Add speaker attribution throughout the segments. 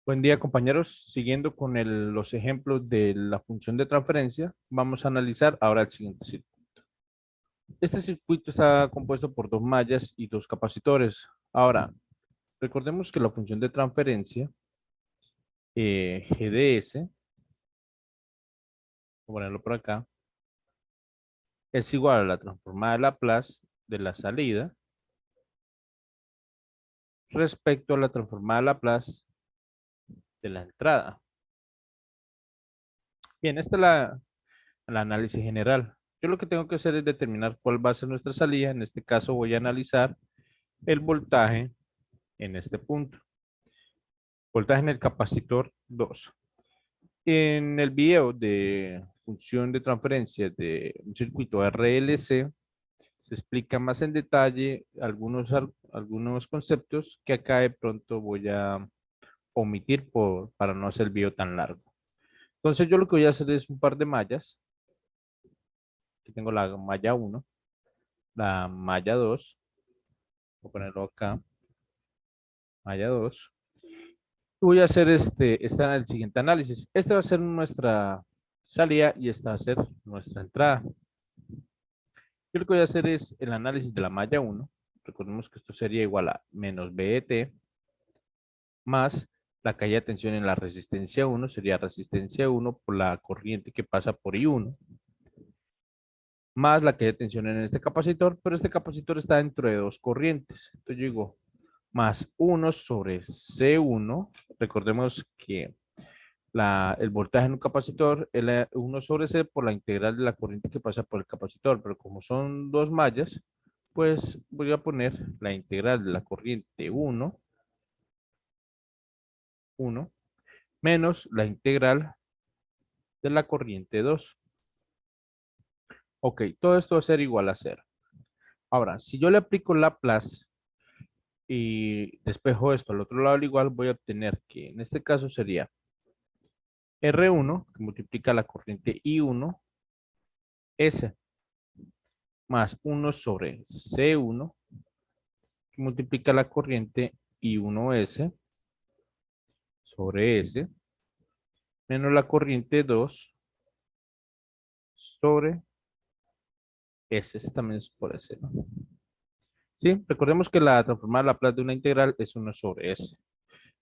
Speaker 1: Buen día, compañeros. Siguiendo con los ejemplos de la función de transferencia, vamos a analizar ahora el siguiente circuito. Este circuito está compuesto por dos mallas y dos capacitores. Ahora, recordemos que la función de transferencia, GDS, voy a ponerlo por acá, es igual a la transformada de Laplace de la salida respecto a la transformada de Laplace de la entrada. Bien, esta es el análisis general. Yo lo que tengo que hacer es determinar cuál va a ser nuestra salida. En este caso voy a analizar el voltaje en este punto. Voltaje en el capacitor 2. En el video de función de transferencia de un circuito RLC se explica más en detalle algunos conceptos que acá de pronto voy a omitir para no hacer el video tan largo. Entonces yo lo que voy a hacer es un par de mallas. Aquí tengo la malla 1, la malla 2. Voy a ponerlo acá, malla 2. Voy a hacer el siguiente análisis. Este va a ser nuestra salida y esta va a ser nuestra entrada. Yo lo que voy a hacer es el análisis de la malla 1. Recordemos que esto sería igual a menos BET más la caída de tensión en la resistencia 1, sería resistencia 1 por la corriente que pasa por I1, más la caída de tensión en este capacitor, pero este capacitor está dentro de dos corrientes. Entonces yo digo, más 1 sobre C1, recordemos que el voltaje en un capacitor es 1 sobre C por la integral de la corriente que pasa por el capacitor, pero como son dos mallas, pues voy a poner la integral de la corriente 1 menos la integral de la corriente 2. Ok, todo esto va a ser igual a 0. Ahora, si yo le aplico Laplace y despejo esto al otro lado al igual, voy a obtener que en este caso sería R1, que multiplica la corriente I1, S, más 1 sobre C1, que multiplica la corriente I1S sobre S, menos la corriente 2 sobre S. Ese también es por S, ¿no? Sí, recordemos que la transformada de Laplace de una integral es 1 sobre S.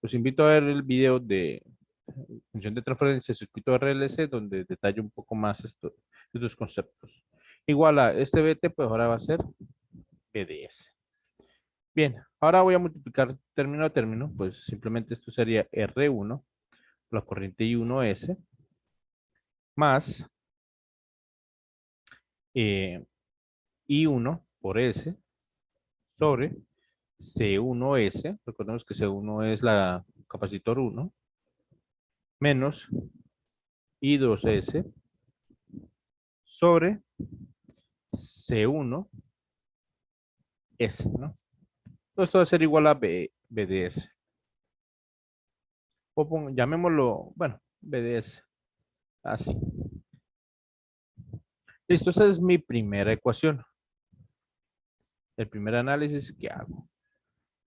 Speaker 1: Los invito a ver el video de función de transferencia de circuito RLC, donde detallo un poco más estos conceptos. Igual a este BT, pues ahora va a ser BDS. Bien, ahora voy a multiplicar término a término, pues simplemente esto sería R1, la corriente I1S, más I1 por S sobre C1S, recordemos que C1 es la capacitor 1, menos I2S sobre C1S, ¿no? Esto va a ser igual a BDS. O llamémoslo, bueno, BDS, así. Listo, esa es mi primera ecuación. El primer análisis que hago.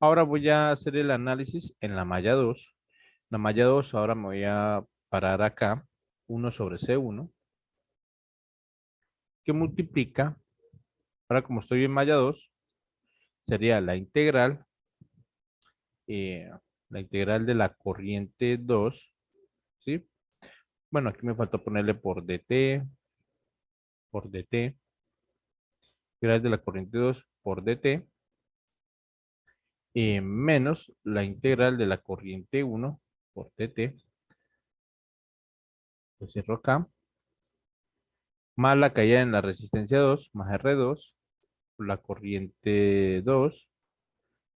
Speaker 1: Ahora voy a hacer el análisis en la malla 2. La malla 2, ahora me voy a parar acá, 1 sobre C1, que multiplica, ahora como estoy en malla 2, sería eh, la integral de la corriente 2, ¿sí? Bueno, aquí me faltó ponerle por DT, integral de la corriente 2 por DT, menos la integral de la corriente 1 por DT, lo cierro acá, más la caída en la resistencia 2, más R2, la corriente 2,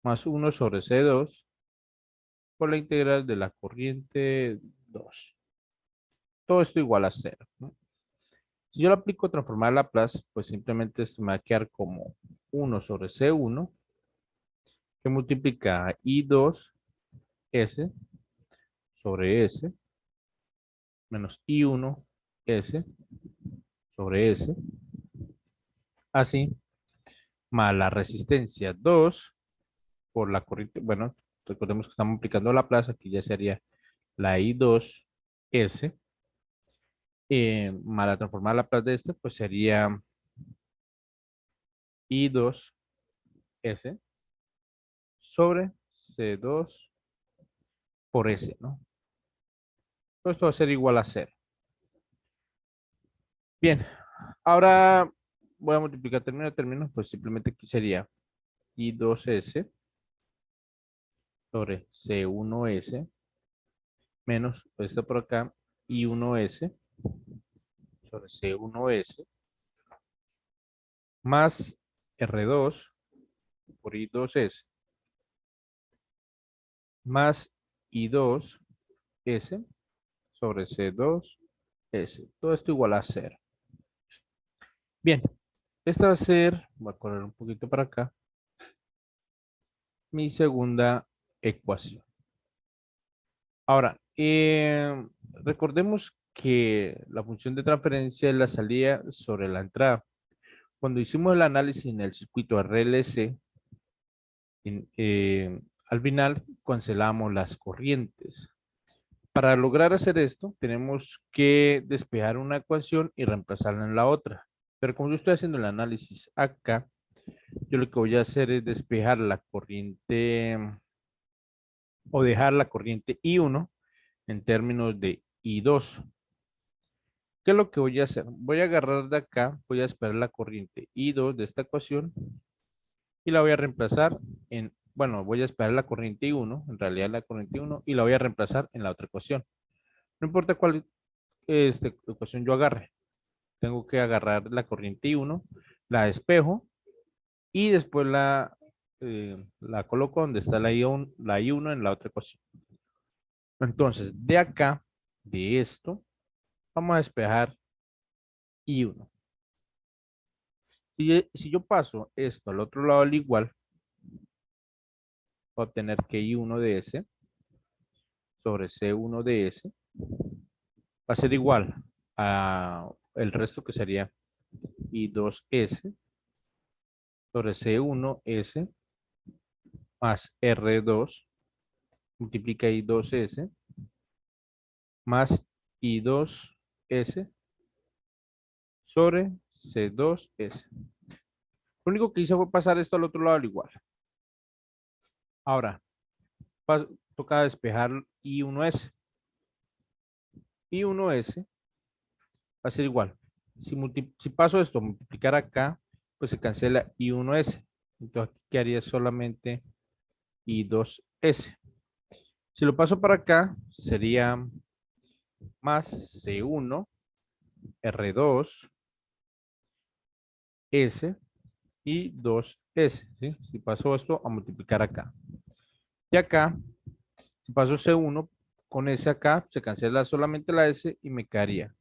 Speaker 1: más 1 sobre C2, por la integral de la corriente 2. Todo esto igual a 0, ¿no? Si yo lo aplico transformar Laplace, pues simplemente esto me va a quedar como 1 sobre C1, que multiplica I2S sobre S, menos I1S sobre S, así, más la resistencia 2 por la corriente, bueno, recordemos que estamos aplicando Laplace, aquí ya sería la I2S, para transformar la plaza de este, pues sería I2S sobre C2 por S, ¿no? Pues esto va a ser igual a 0. Bien, ahora voy a multiplicar término a término, pues simplemente aquí sería I2S sobre C1S menos esto por acá, I1S sobre C1S más R2 por I2S más I2S sobre C2S. Todo esto igual a 0. Bien, esta va a ser, voy a correr un poquito para acá, mi segunda ecuación. Ahora, recordemos que la función de transferencia es la salida sobre la entrada. Cuando hicimos el análisis en el circuito RLC, al final cancelamos las corrientes. Para lograr hacer esto, tenemos que despejar una ecuación y reemplazarla en la otra. Pero como yo estoy haciendo el análisis acá, yo lo que voy a hacer es despejar la corriente o dejar la corriente I1 en términos de I2. ¿Qué es lo que voy a hacer? Voy a agarrar de acá, voy a esperar la corriente I2 de esta ecuación y la voy a reemplazar en, bueno, voy a esperar la corriente I1, en realidad la corriente I1, y la voy a reemplazar en la otra ecuación. No importa cuál ecuación yo agarre, tengo que agarrar la corriente I1, la despejo y después la coloco donde está la I1 en la otra ecuación. Entonces, de acá, de esto, vamos a despejar I1. Si yo paso esto al otro lado al igual, voy a obtener que I1 de S sobre C1 de S va a ser igual a el resto que sería I2S sobre C1S más R2 multiplica I2S más I2S sobre C2S. Lo único que hice fue pasar esto al otro lado al igual. Ahora, toca despejar I1S. I1S va a ser igual. Si paso esto a multiplicar acá, pues se cancela I1S. Entonces aquí quedaría solamente I2S. Si lo paso para acá, sería más C1 R2 S y 2S. ¿Sí? Si paso esto a multiplicar acá. Y acá, si paso C1 con S acá, se cancela solamente la S y me quedaría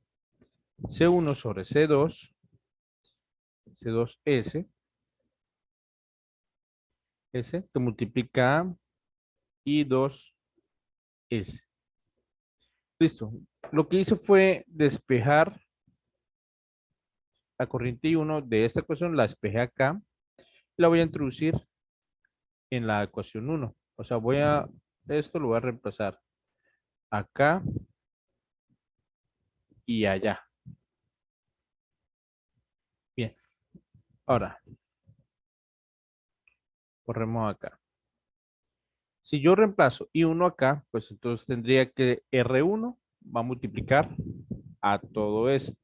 Speaker 1: C1 sobre C2, C2S, S, que multiplica y 2S. Listo. Lo que hice fue despejar la corriente I1 de esta ecuación, la despejé acá, y la voy a introducir en la ecuación 1. O sea, esto lo voy a reemplazar acá y allá. Bien. Ahora, corremos acá. Si yo reemplazo I1 acá, pues entonces tendría que R1 va a multiplicar a todo esto.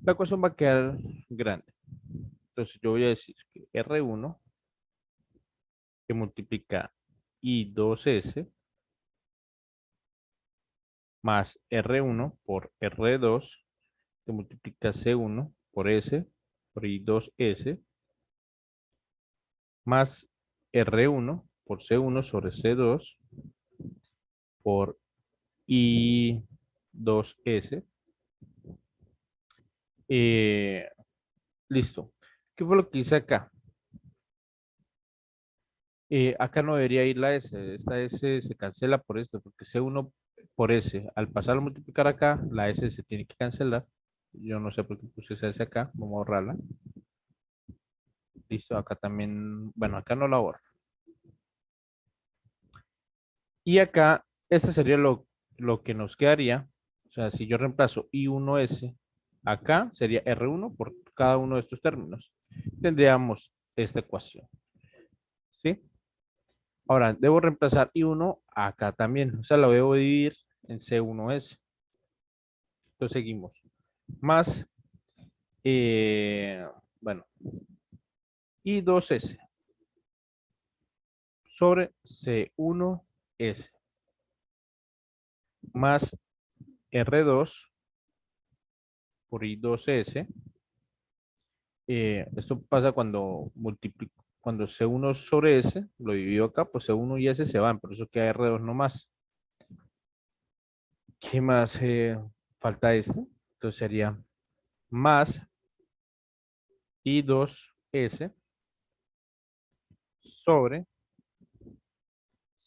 Speaker 1: La ecuación va a quedar grande. Entonces yo voy a decir que R1 que multiplica I2S más R1 por R2 que multiplica C1 por S por I2S más R1 por C1 sobre C2 por I2S. Listo. ¿Qué fue lo que hice acá? Acá no debería ir la S. Esta S se cancela por esto, porque C1 por S. Al pasarlo a multiplicar acá, la S se tiene que cancelar. Yo no sé por qué puse esa S acá. Vamos a borrarla. Listo. Acá también. Bueno, acá no la borro. Y acá Este sería lo que nos quedaría. O sea, si yo reemplazo I1S acá, sería R1 por cada uno de estos términos. Tendríamos esta ecuación. ¿Sí? Ahora, debo reemplazar I1 acá también. O sea, lo debo dividir en C1S. Entonces seguimos. Más, bueno, I2S sobre C1S más R2 por I2S. Esto pasa cuando multiplico, cuando C1 sobre S, lo divido acá, pues C1 y S se van, por eso queda R2 nomás. ¿Qué más falta esto? Entonces sería más I2S sobre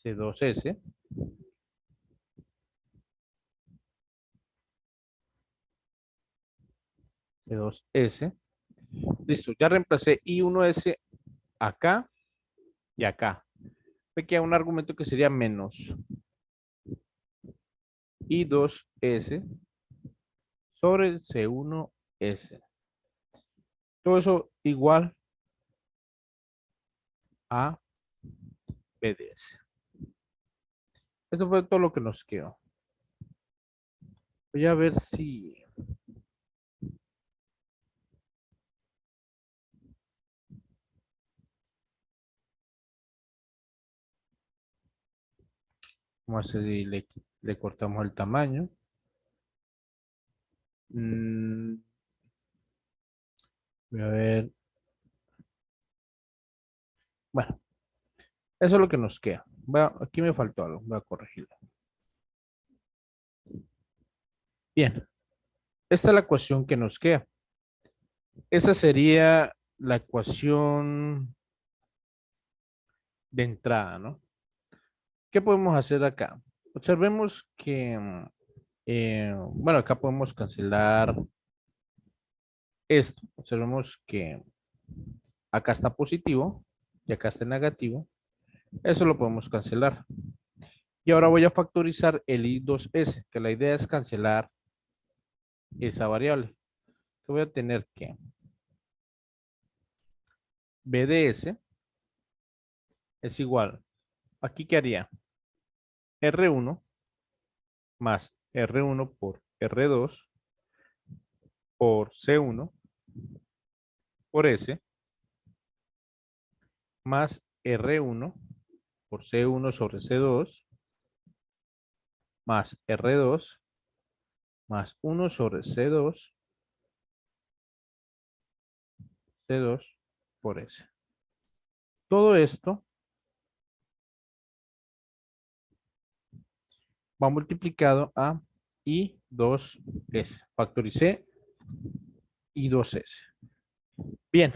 Speaker 1: C2S. C2S. Listo, ya reemplacé I1S acá y acá. Me queda un argumento que sería menos I2S sobre C1S. Todo eso igual a BDS. Esto fue todo lo que nos quedó. Voy a ver si... Vamos a ver si le cortamos el tamaño. Voy a ver. Bueno, eso es lo que nos queda. Aquí me faltó algo. Voy a corregirlo. Bien. Esta es la ecuación que nos queda. Esa sería la ecuación de entrada, ¿no? ¿Qué podemos hacer acá? Observemos que, bueno, acá podemos cancelar esto. Observemos que acá está positivo y acá está negativo. Eso lo podemos cancelar. Y ahora voy a factorizar el I2S, que la idea es cancelar esa variable. Voy a tener que BDS es igual. Aquí qué haría R1 más R1 por R2 por C1 por S más R1 por C1 sobre C2 más R2 más 1 sobre C2 por S. Todo esto va multiplicado a I2S. Factoricé I2S. Bien,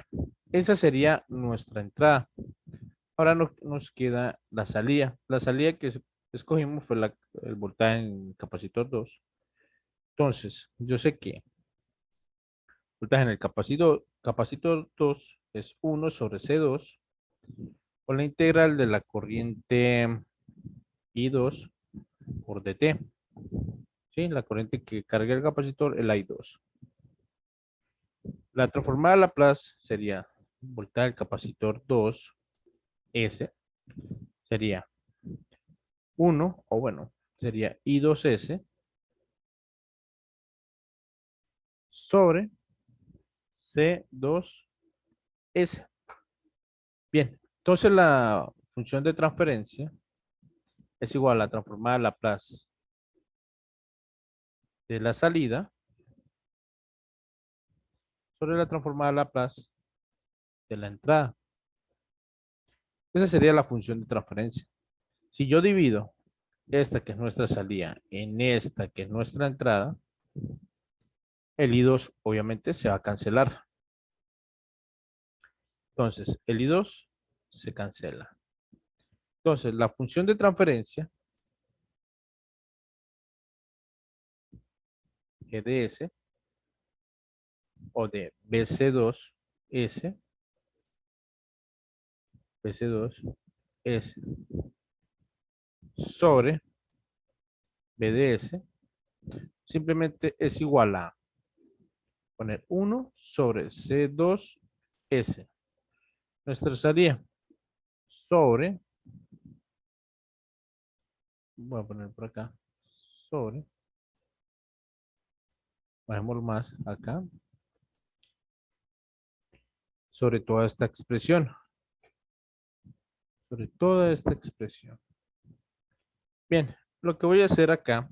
Speaker 1: esa sería nuestra entrada. Ahora nos queda la salida. La salida que escogimos fue el voltaje en capacitor 2. Entonces, yo sé que voltaje en el capacitor 2 es 1 sobre C2 por la integral de la corriente I2 por dt. ¿Sí? La corriente que carga el capacitor, el I2. La transformada a Laplace sería voltaje del capacitor 2, S, sería 1, o bueno, sería I2S sobre C2S. Bien, entonces la función de transferencia es igual a la transformada a Laplace de la salida sobre la transformada a Laplace de la entrada. Esa sería la función de transferencia. Si yo divido esta que es nuestra salida en esta que es nuestra entrada, el I2 obviamente se va a cancelar. Entonces, el I2 se cancela. Entonces, la función de transferencia GDS o de BC2S sobre B de S simplemente es igual a poner 1 sobre C2S. Nuestra salida sobre, voy a poner por acá, sobre, bajemos más acá, sobre toda esta expresión, sobre toda esta expresión. Bien, lo que voy a hacer acá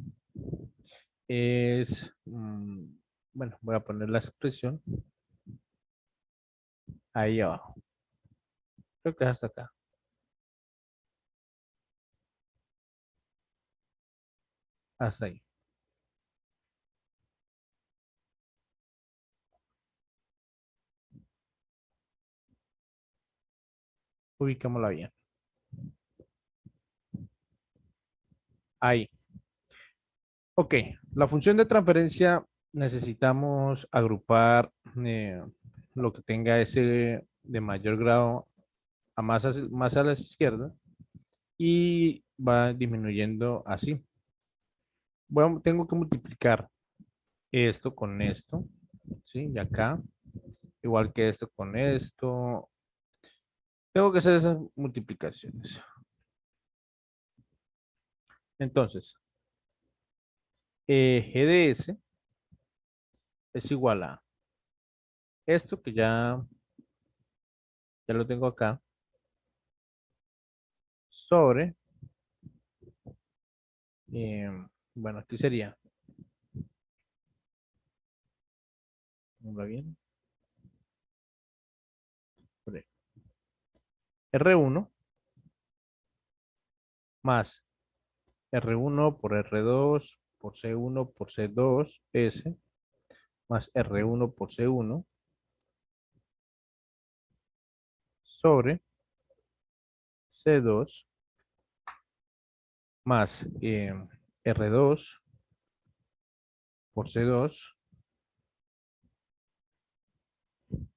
Speaker 1: es, bueno, voy a poner la expresión ahí abajo. Creo que es hasta acá. Hasta ahí. Ubicémosla bien. Ahí. Ok, la función de transferencia necesitamos agrupar lo que tenga ese de mayor grado a más a la izquierda y va disminuyendo así. Bueno, tengo que multiplicar esto con esto, ¿sí? Y acá, igual que esto con esto. Tengo que hacer esas multiplicaciones. Entonces, GDS es igual a esto que ya lo tengo acá, sobre, eh, bueno, aquí sería, ¿va bien? Sobre R1 más R1 por R2 por C1 por C2 S más R1 por C1 sobre C2 más R2 por C2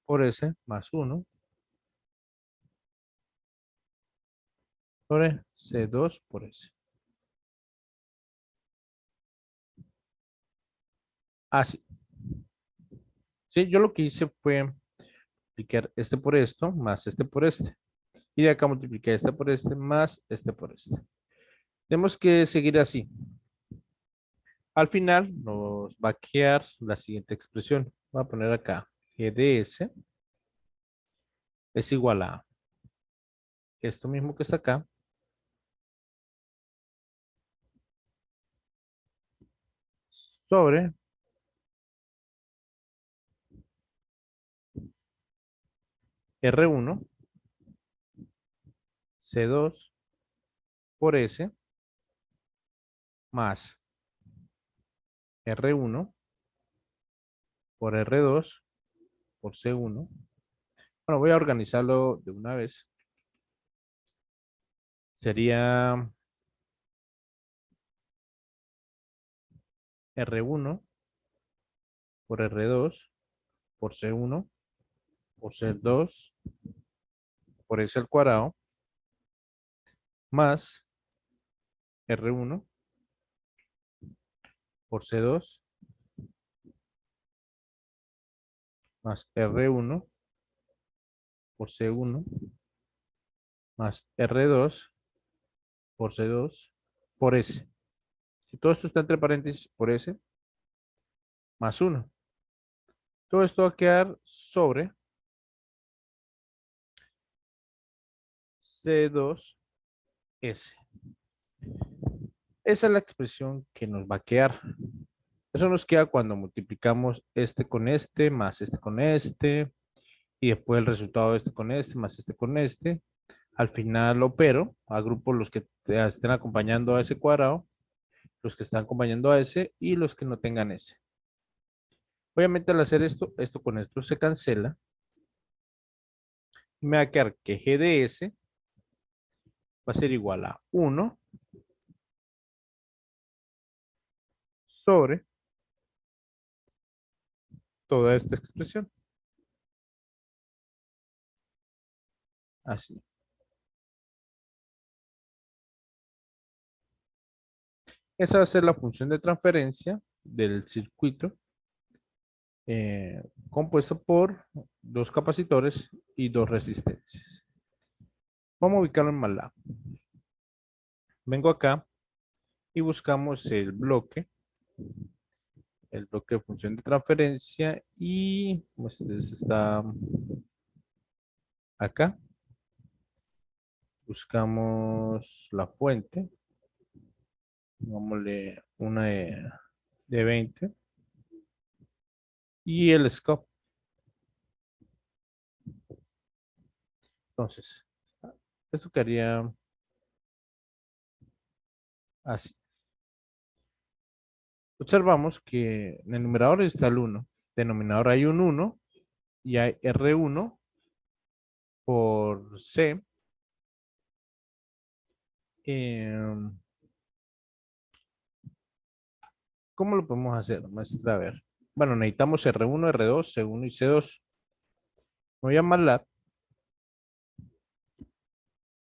Speaker 1: por S más 1 sobre C2 por S. Así. Sí, yo lo que hice fue multiplicar este por esto más este por este. Y de acá multipliqué este por este más este por este. Tenemos que seguir así. Al final nos va a quedar la siguiente expresión. Voy a poner acá G de S es igual a esto mismo que está acá sobre R1 C2 por S más R1 por R2 por C1. Bueno, voy a organizarlo de una vez. Sería R1 por R2 por C1 por C2 por S al cuadrado más R1 por C2 más R1 por C1 más R2 por C2 por S. Si todo esto está entre paréntesis por S más 1. Todo esto va a quedar sobre C2S. Esa es la expresión que nos va a quedar. Eso nos queda cuando multiplicamos este con este, más este con este, y después el resultado de este con este, más este con este. Al final opero, agrupo los que estén acompañando a ese cuadrado, los que están acompañando a ese y los que no tengan ese. Obviamente al hacer esto, esto con esto se cancela. Y me va a quedar que G de S va a ser igual a 1 sobre toda esta expresión. Así. Esa va a ser la función de transferencia del circuito compuesto por dos capacitores y dos resistencias. Vamos a ubicarlo en MATLAB. Vengo acá y buscamos el bloque de función de transferencia y pues, está acá. Buscamos la fuente. Pongámosle una de 20 y el scope. Entonces, esto quedaría así. Observamos que en el numerador está el 1, denominador hay un 1 y hay R1 por C. ¿Cómo lo podemos hacer, maestra? A ver. Bueno, necesitamos R1, R2, C1 y C2. Voy a MATLAB.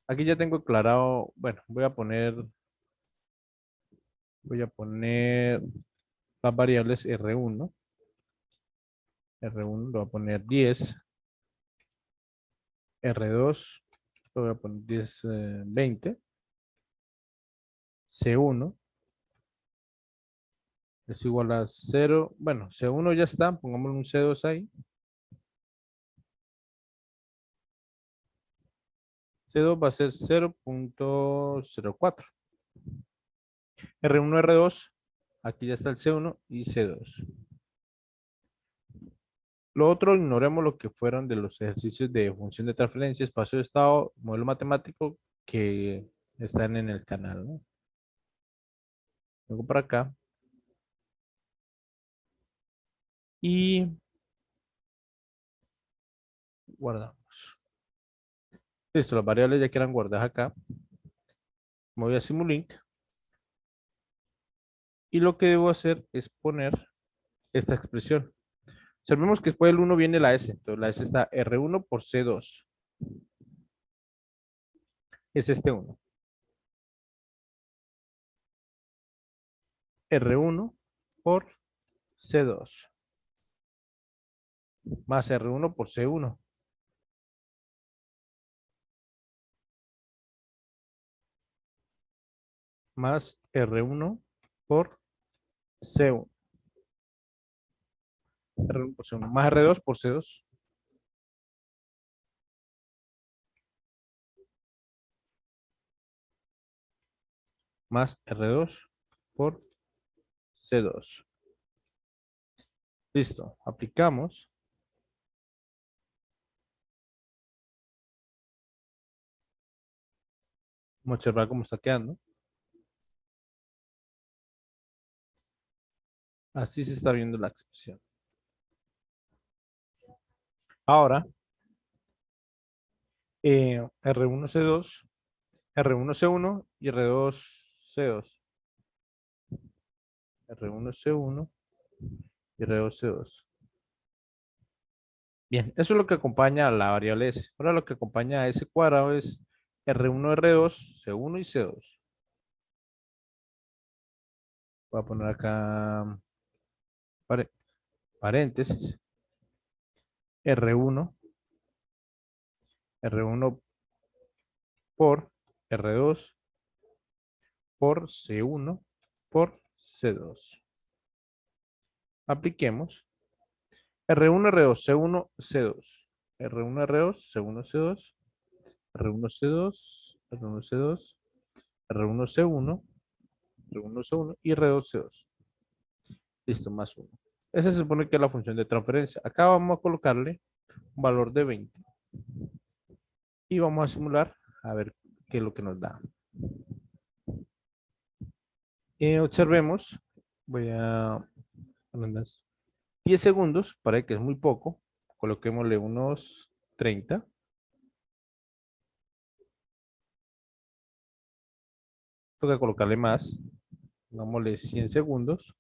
Speaker 1: Aquí ya tengo aclarado, bueno, voy a poner las variables R1. R1 lo voy a poner 10. R2 lo voy a poner 10, 20. C1 es igual a 0. Bueno, C1 ya está, pongámosle un C2 ahí. C2 va a ser 0.04. R1, R2, aquí ya está el C1 y C2. Lo otro, ignoremos lo que fueron de los ejercicios de función de transferencia, espacio de estado, modelo matemático que están en el canal, ¿no? Vengo para acá. Y guardamos. Listo, las variables ya quedan guardadas acá. Me voy a Simulink. Y lo que debo hacer es poner esta expresión. Observemos que después del 1 viene la S. Entonces la S está R1 por C2. Es este 1. R1 por C2. Más R1 por C1. Más R1 por C1. R1 por C1. Más R2 por C2. Más R2 por C2. Listo. Aplicamos. Vamos a observar cómo está quedando. Así se está viendo la expresión. Ahora, R1C2, R1C1 y R2C2. R1C1 y R2C2. Bien, eso es lo que acompaña a la variable S. Ahora lo que acompaña a ese cuadrado es R1, R2, C1 y C2. Voy a poner acá paréntesis. R1 por R2 por C1 por C2. Apliquemos. R1, R2, C1, C2. R1, R2, C1, C2. R1, C2, R1, C2. R1, C1. R1, C1 y R2, C2. Listo, más 1. Esa se supone que es la función de transferencia. Acá vamos a colocarle un valor de 20. Y vamos a simular a ver qué es lo que nos da. Observemos. Voy a poner 10 segundos, para que es muy poco. Coloquémosle unos 30. Toca colocarle más. Pongámosle 100 segundos.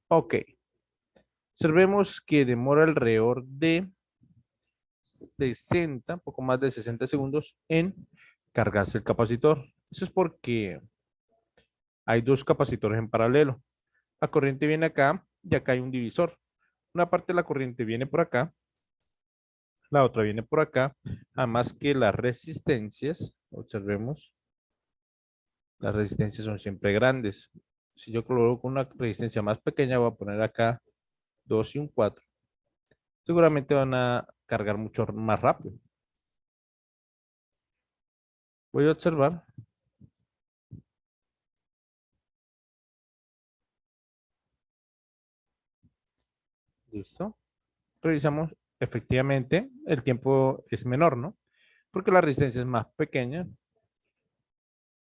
Speaker 1: Ok. Observemos que demora alrededor de 60, poco más de 60 segundos en cargarse el capacitor. Eso es porque hay dos capacitores en paralelo. La corriente viene acá y acá hay un divisor. Una parte de la corriente viene por acá, la otra viene por acá. Además que las resistencias, observemos, las resistencias son siempre grandes. Si yo coloco una resistencia más pequeña, voy a poner acá 2 y un 4. Seguramente van a cargar mucho más rápido. Voy a observar. Listo. Revisamos. Efectivamente, el tiempo es menor, ¿no? Porque la resistencia es más pequeña.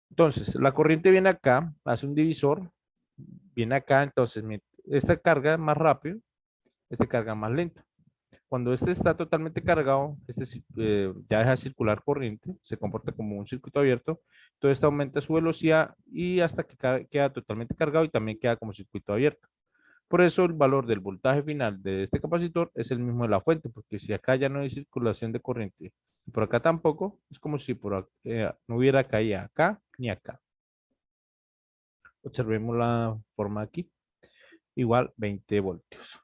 Speaker 1: Entonces, la corriente viene acá, hace un divisor, viene acá, entonces esta carga más rápido, este carga más lento. Cuando este está totalmente cargado, ya deja de circular corriente, se comporta como un circuito abierto, todo esto aumenta su velocidad y hasta que queda totalmente cargado y también queda como circuito abierto. Por eso el valor del voltaje final de este capacitor es el mismo de la fuente, porque si acá ya no hay circulación de corriente y por acá tampoco, es como si no hubiera caído acá ni acá. Observemos la forma aquí, igual 20 voltios.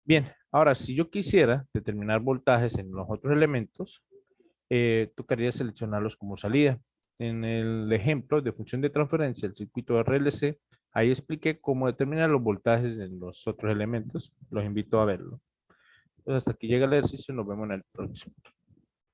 Speaker 1: Bien, ahora si yo quisiera determinar voltajes en los otros elementos, tocaría seleccionarlos como salida. En el ejemplo de función de transferencia del circuito RLC, ahí expliqué cómo determinar los voltajes en los otros elementos. Los invito a verlo. Pues hasta aquí llega el ejercicio, nos vemos en el próximo.